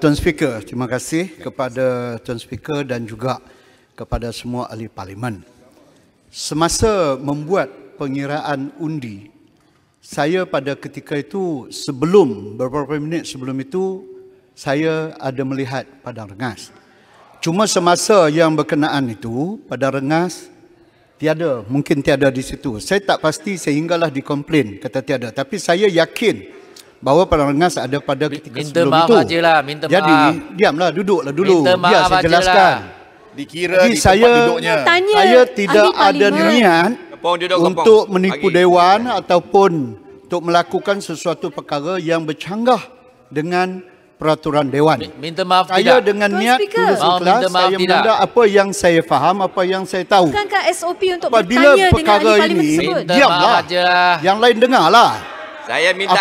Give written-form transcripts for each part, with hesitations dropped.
Tuan Speaker, terima kasih kepada Tuan Speaker dan juga kepada semua ahli parlimen. Semasa membuat pengiraan undi, saya pada ketika itu beberapa minit sebelum itu, saya ada melihat padang rengas. Cuma semasa yang berkenaan itu, padang rengas mungkin tiada di situ. Saya tak pasti sehinggalah dikomplain kata tiada. Tapi saya yakin bahawa padang rengas ada pada ketika sebelum itu. Minta maaf. Jadi, diamlah, duduklah dulu. Biar saya jelaskan. Dikira jadi di tempat duduknya. Saya tidak ada niat untuk menipu Dewan ataupun untuk melakukan sesuatu perkara yang bercanggah dengan peraturan Dewan. Minta maaf saya tidak. dengan niat tulus ikhlas, saya menanda apa yang saya faham, apa yang saya tahu. Bukankah SOP untuk apabila bertanya dengan ahli parlimen ini, tersebut? diamlah. Yang lain dengarlah. Saya minta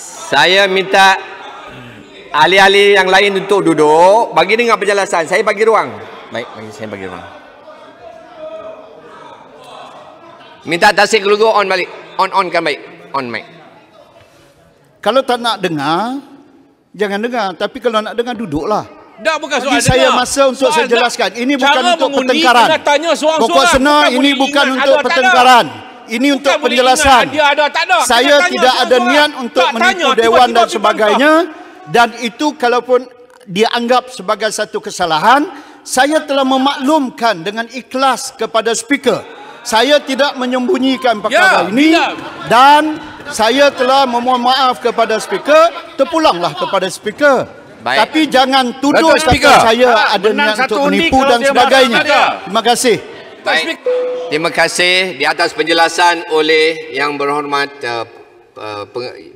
saya minta ahli-ahli yang lain untuk duduk, bagi dengar penjelasan. Saya bagi ruang. Baik, saya bagi ruang. Minta tasik logo on balik. On kan baik. On mic. Kalau tak nak dengar, jangan dengar. Tapi kalau nak dengar, duduklah. Dah, bukan soal bagi saya masa untuk saya jelaskan. Ini bukan untuk pertengkaran. Pokok senar ini bukan untuk pertengkaran. Ini untuk penjelasan. Saya tidak ada niat untuk menipu Dewan dan sebagainya. Dan itu kalaupun dianggap sebagai satu kesalahan, saya telah memaklumkan dengan ikhlas kepada Speaker. Saya tidak menyembunyikan perkara ini. Dan saya telah memohon maaf kepada Speaker. Terpulanglah kepada Speaker. Baik. Tapi jangan tuduh kata saya ada niat untuk menipu dan sebagainya. Terima kasih. Baik. Terima kasih di atas penjelasan oleh yang berhormat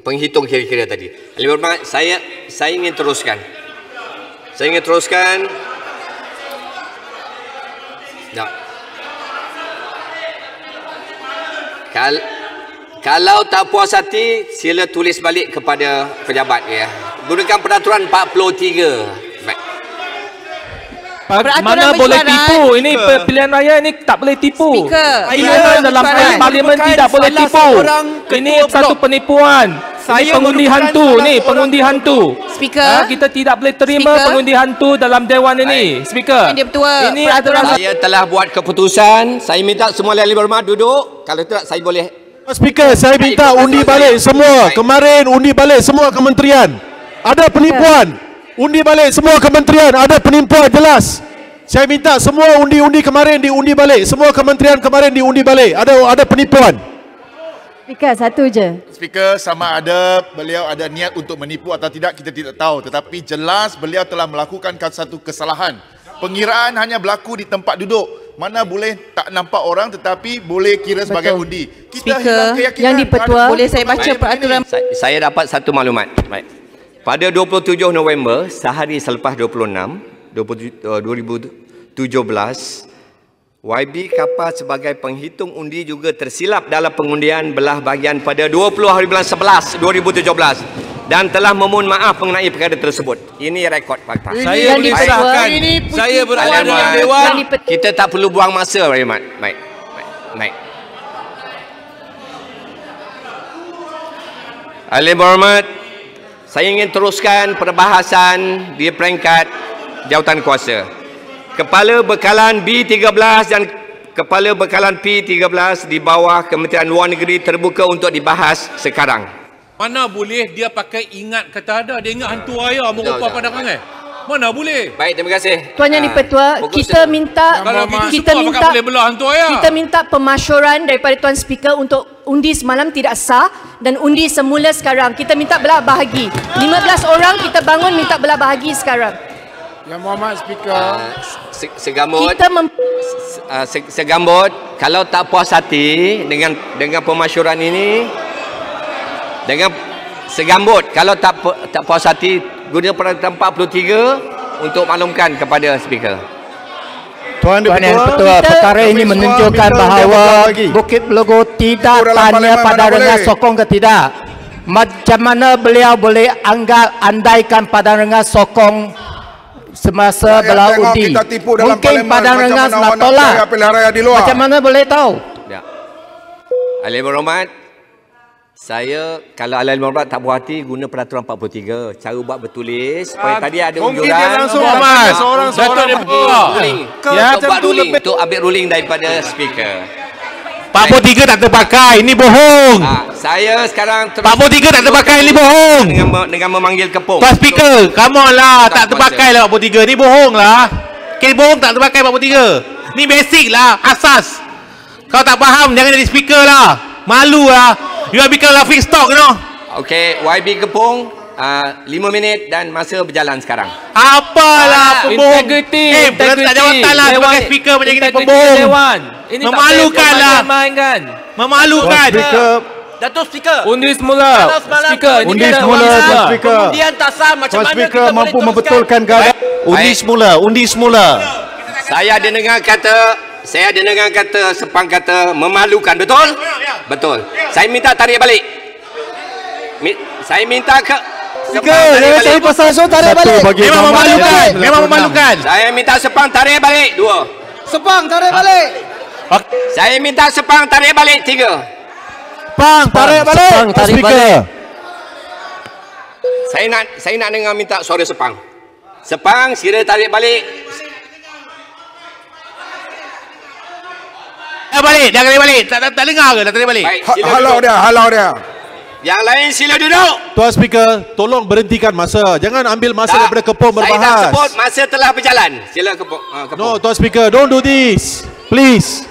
penghitung kira-kira tadi. Yang berhormat, saya ingin teruskan. Ya. Kalau tak puas hati, sila tulis balik kepada pejabat ya. Gunakan peraturan 43. Mana boleh tipu? Ini pilihan raya ini tak boleh tipu. Pilihan dalam parlimen tidak boleh tipu. Ini satu penipuan. Ini pengundi hantu ni, pengundi hantu. Speaker, kita tidak boleh terima pengundi hantu dalam Dewan ini. Speaker, ini adalah saya telah buat keputusan. Saya minta semua ahli berhormat duduk. Kalau tidak saya boleh. Speaker, saya minta undi balik semua. Kemarin undi balik semua kementerian. Ada penipuan. Undi balik semua kementerian, ada penipuan jelas. Saya minta semua undi-undi kemarin diundi balik. Semua kementerian kemarin diundi balik. Ada penipuan. Speaker, satu je. Speaker, sama ada beliau ada niat untuk menipu atau tidak, kita tidak tahu. Tetapi jelas beliau telah melakukan satu kesalahan. Pengiraan hanya berlaku di tempat duduk. Mana boleh tak nampak orang tetapi boleh kira sebagai undi. Kita Speaker, yang dipetua, boleh saya baca peraturan. Saya dapat satu maklumat. Baik. Pada 27 November, sehari selepas 2017, YB kapal sebagai penghitung undi juga tersilap dalam pengundian belah bahagian pada 20 hari bulan 11, 2017 dan telah memohon maaf mengenai perkara tersebut. Ini rekod fakta. Saya boleh serahkan. Saya berada dalam Dewan. Kita tak perlu buang masa, Pak Rahmat. Baik. Ahli berhormat, saya ingin teruskan perbahasan di peringkat jawatan kuasa. Kepala Bekalan B13 dan Kepala Bekalan P13 di bawah Kementerian Luar Negeri terbuka untuk dibahas sekarang. Mana boleh dia pakai ingat kata ada. Dia ingat hantu ayah merupa padang rengas. Mana boleh? Baik, terima kasih. Tuan Yang di-Pertua, kita minta pemasyuran daripada Tuan Speaker untuk undi semalam tidak sah dan undi semula sekarang. Kita minta belah bahagi. 15 orang kita bangun minta belah bahagi sekarang. Yang Muhammad Speaker. Segambut, kalau tak puas hati dengan pemasyuran ini, dengan segambut, kalau tak puas hati, guna peraturan 43 untuk maklumkan kepada Speaker. Tuan Yang Ketua, perkara ini menunjukkan bahawa Bukit Belogo tidak tanya padang rengas sokong ke tidak. Macam mana beliau boleh andaikan padang rengas sokong semasa belah undi? Mungkin padang rengas nak tolak. Macam mana boleh tahu? Ahli berhormat, Saya kalau Ahli Hormat tak puas hati guna peraturan 43. Cara buat bertulis supaya tadi ada unjuran. Mungkin dia langsung Mas. Seorang-seorang Ya, untuk buat ruling, untuk ambil ruling daripada speaker. 43 tak terpakai, ini bohong. Saya sekarang 43 tak terpakai, ini bohong. Dengan memanggil Kepong. Tuan Speaker, come on lah, tak terpakai lah 43. Ni bohong lah. Kes bohong tak terpakai 43. Ni basic lah, asas. Kau tak faham, jangan jadi speaker lah. Malu lah. You have become laughing stock, you know. Okey, YB Kepong, 5 minit dan masa berjalan sekarang. Apalah pembohong. Integriti. Tak jawatan lah sebagai speaker macam ini pembohong. Memalukan lah. Memalukan. Datuk Speaker. Undi semula. Speaker. Undi semula, Tuan Speaker. Kemudian tak sah macam Tuan mana Speaker kita mampu boleh membetulkan keadaan. Undi semula, undi semula. Saya ada dengar kata Sepang kata memalukan, betul? Betul. Saya minta tarik balik. Saya minta ke Speaker, jangan cari pasal so tarik balik. Memang memalukan. Memang memalukan. Saya minta Sepang tarik balik 2. Sepang tarik balik. Saya minta Sepang tarik balik 3. Sepang tarik balik. Sepang tarik balik. Saya nak dengar minta suara Sepang. Sepang sila tarik balik. Dah tarik balik. Tak dengar ke dah tarik balik? Baik, Halau dia. Yang lain sila duduk. Tuan Speaker, tolong berhentikan masa. Jangan ambil masa daripada Kepong berbahas. Saya tak sebut masa telah berjalan. Sila Kepong. No, Tuan Speaker, don't do this. Please.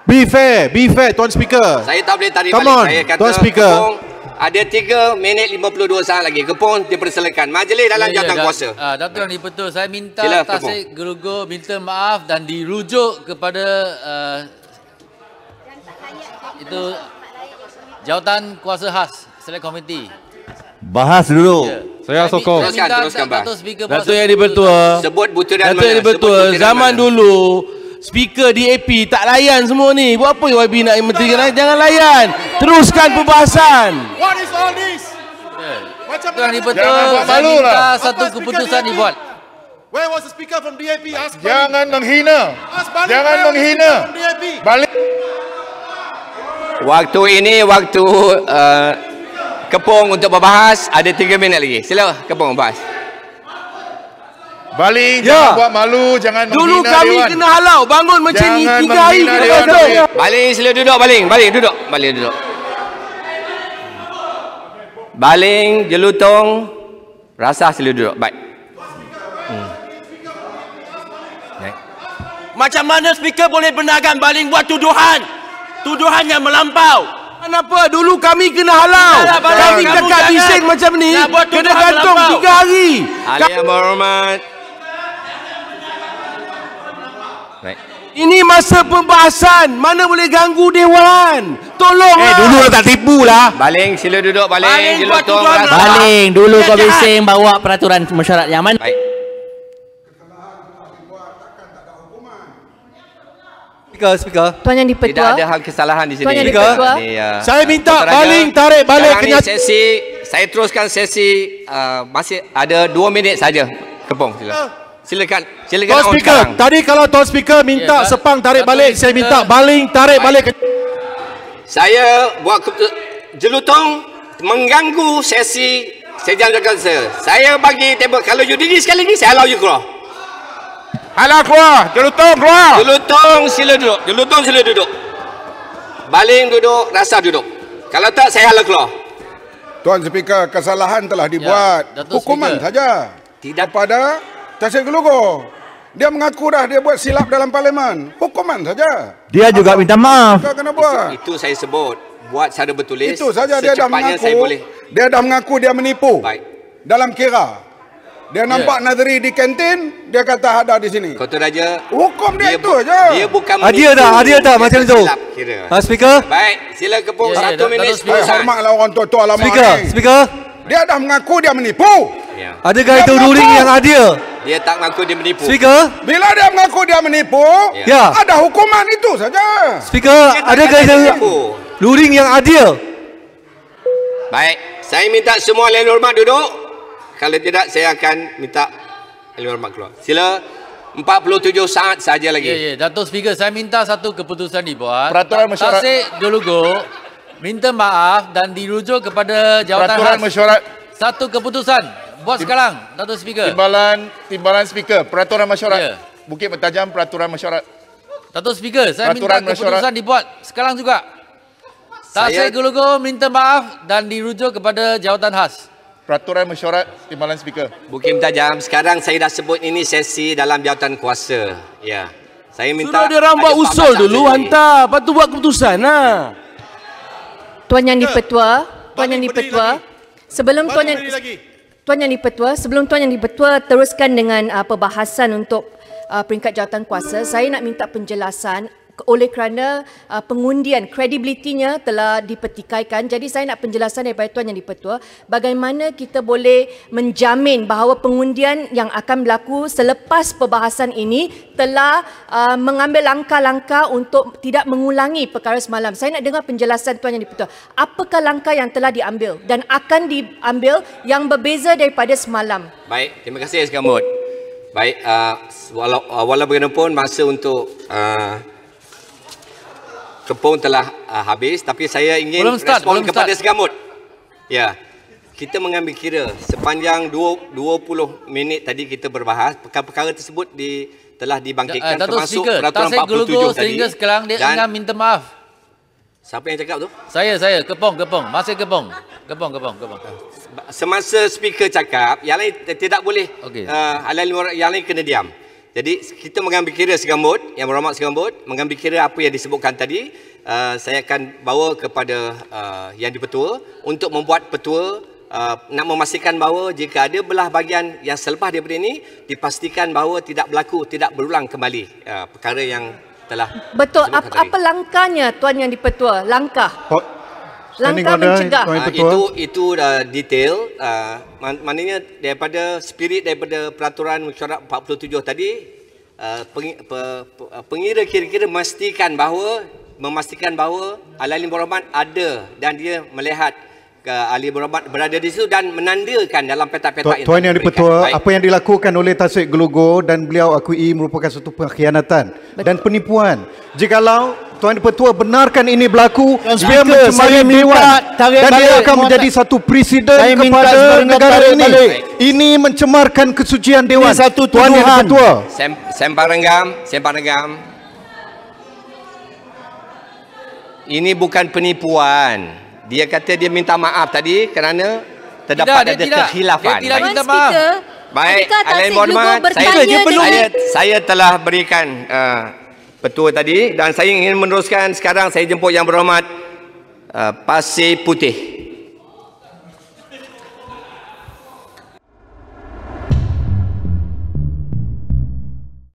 Be fair, Tuan Speaker. Saya tak boleh tarik Come balik. on, Saya kata Tuan Speaker. Kepong ada 3 minit 52 saat lagi. Kepong dipersilakan. Majlis dalam jawatan kuasa. Datuk yang dipertul, saya minta Sila, Tasik Gerugur minta maaf dan dirujuk kepada itu jawatan kuasa khas Select Committee. Bahas dulu. Saya sokong. Teruskan bahas. Datuk yang dipertua. Sebut butiran Datuk yang dipertua. Zaman dulu speaker DAP tak layan semua ni. Buat apa YB nak menterikan? Jangan layan. Teruskan perbahasan. What is all this? Datuk yang dipertua, saya minta satu keputusan dibuat. Where was the speaker from DAP? Jangan menghina. Jangan menghina. Balik. Waktu ini waktu Kepong untuk berbahas. Ada 3 minit lagi. Sila Kepong bahas. Balik, jangan buat malu, jangan menghina Dulu kami Dewan. kena halau bangun macam ni 3 hari kena Dewan. masuk. Baling sila duduk, baling duduk. Baling duduk. Baling jelutong rasa sila duduk. Baik. Macam mana speaker boleh benarkan Baling buat tuduhan? Tuduhan yang melampau. Kenapa? Dulu kami kena halau. Kami cakap bising macam ni. Kena gantung 3 hari. Ahli yang berhormat. Baik. Ini masa pembahasan. Mana boleh ganggu Dewan. Tolonglah. Dulu tak tipu lah. Baling sila duduk, baling Baling buat jelutong tuduhan rasa. Baling dulu kau bising bawa peraturan mesyuarat yang mana? Baik. Speaker. Tuan yang Tidak dipertua. ada hal kesalahan di sini. Tuan yang dipertua. Saya minta Dr. Raja, Baling tarik balik sekarang ni kenyataan. saya teruskan sesi masih ada 2 minit saja. Kepong silakan. Tuan on Speaker, sekarang. tadi kalau Tuan Speaker minta Sepang tarik balik, saya minta Baling tarik balik. Saya buat jelutong mengganggu sesi sejam-jam saya bagi table. Kalau you diri sekali ni saya allow you keluar. Halau keluar, jelutong keluar. Jelutong sila duduk. Baling duduk, rasa duduk. Kalau tak saya halau keluar. Tuan Speaker, kesalahan telah dibuat. Hukuman saja. Tidak. Kepada Tasik Gelugur. Dia mengaku dah dia buat silap dalam parlimen. Hukuman saja. Dia juga minta maaf. Kita kena buat. Itu saya sebut. Buat secara bertulis. Itu saja dia dah secepatnya mengaku. saya boleh. Dia dah mengaku dia menipu. Baik. Dalam kira. Dia nampak Nazri di kantin, dia kata ada di sini. Kota Raja. Hukum dia itu aja. Dia bukan Adil dah macam tu. Kira. Speaker. Baik, sila Kepong 1 minit 10 saat. Hormatlah orang tua-tua lama ni. Speaker. Dia dah mengaku dia menipu. Ya. Adakah itu ruling yang adil? Dia tak mengaku dia menipu. Speaker. Bila dia mengaku dia menipu, Ya. ada hukuman itu saja. Speaker, adakah itu ruling yang adil? Baik, saya minta semua ahli hormat duduk. Kalau tidak saya akan minta ahli hormat keluar. Sila 47 saat saja lagi. Datuk Speaker, saya minta satu keputusan dibuat. Peraturan mesyuarat. Tasik Gelugur minta maaf dan dirujuk kepada jawatan Peraturan khas. mesyuarat. Satu keputusan. Buat sekarang, Datuk Speaker. Timbalan Speaker, peraturan mesyuarat. Ya. Bukit Mentajam, peraturan mesyuarat. Datuk Speaker, saya Peraturan minta keputusan dibuat sekarang juga. Tasik Gelugur minta maaf dan dirujuk kepada jawatan khas. Peraturan mesyuarat, Timbalan Speaker. Bukit Mentajam, sekarang saya dah sebut ini sesi dalam jawatan kuasa. Ya. Saya minta sudah dia rambat usul dulu, hantar. Lepas tu buat keputusan lah. Tuan Yang Di-Pertua, sebelum Tuan Yang Di-Pertua, sebelum Tuan Yang Di-Pertua teruskan dengan perbahasan untuk peringkat jawatan kuasa, saya nak minta penjelasan oleh kerana pengundian kredibilitinya telah dipertikaikan. Jadi saya nak penjelasan daripada Tuan Yang Di-Pertua bagaimana kita boleh menjamin bahawa pengundian yang akan berlaku selepas perbahasan ini telah mengambil langkah-langkah untuk tidak mengulangi perkara semalam. Saya nak dengar penjelasan Tuan Yang Di-Pertua. Apakah langkah yang telah diambil dan akan diambil yang berbeza daripada semalam? Baik, terima kasih Sekamut. Baik, walau bagaimanapun masa untuk Kepong telah habis, tapi saya ingin respon kepada Segamut. Ya, kita mengambil kira sepanjang 20 minit tadi kita berbahas, perkara-perkara tersebut telah dibangkitkan termasuk peraturan 47 tadi. Sehingga sekarang dia enggan minta maaf. Siapa yang cakap tu? Saya. Kepong. Masih Kepong. Kepong. Semasa speaker cakap, yang lain tidak boleh, yang lain kena diam. Jadi kita mengambil kira Segambut, Yang Berhormat Segambut, mengambil kira apa yang disebutkan tadi. Saya akan bawa kepada Yang Di-Pertua untuk membuat petua, nak memastikan bahawa jika ada belah bahagian yang selepas daripada ini, dipastikan bahawa tidak berlaku, tidak berulang kembali perkara yang telah betul. Apa langkahnya Tuan Yang Di-Pertua? Langkah mencegah. Itu detail. Maknanya daripada spirit daripada peraturan mesyuarat 47 tadi, pengira kira-kira memastikan bahawa Ahli Berhormat ada dan dia melihat Ahli Berhormat berada di situ dan menandakan dalam petak-petak Tuan Yang Di-Pertua, apa yang dilakukan oleh Tasik Gelugur dan beliau akui merupakan satu pengkhianatan dan penipuan. Jikalau Tuan Di-Pertua benarkan ini berlaku, dia mencemari Dewan dan dia akan menjadi satu presiden kepada negara ini. Ini mencemarkan kesucian Dewan. Tuan Yang Di-Pertua. Sempang Renggam. Ini bukan penipuan. Dia kata dia minta maaf tadi kerana terdapat ada kekhilafan. Dia tidak minta maaf. Baik, Ahli Berhormat, saya telah berikan petua tadi dan saya ingin meneruskan sekarang. Saya jemput Yang Berhormat Pasir Putih.